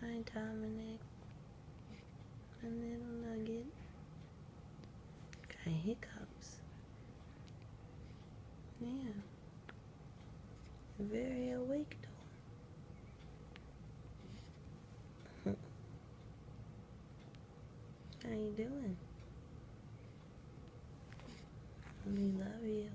Hi, Dominic. A little nugget. Got hiccups. Yeah. Very awake, though. How you doing? We love you.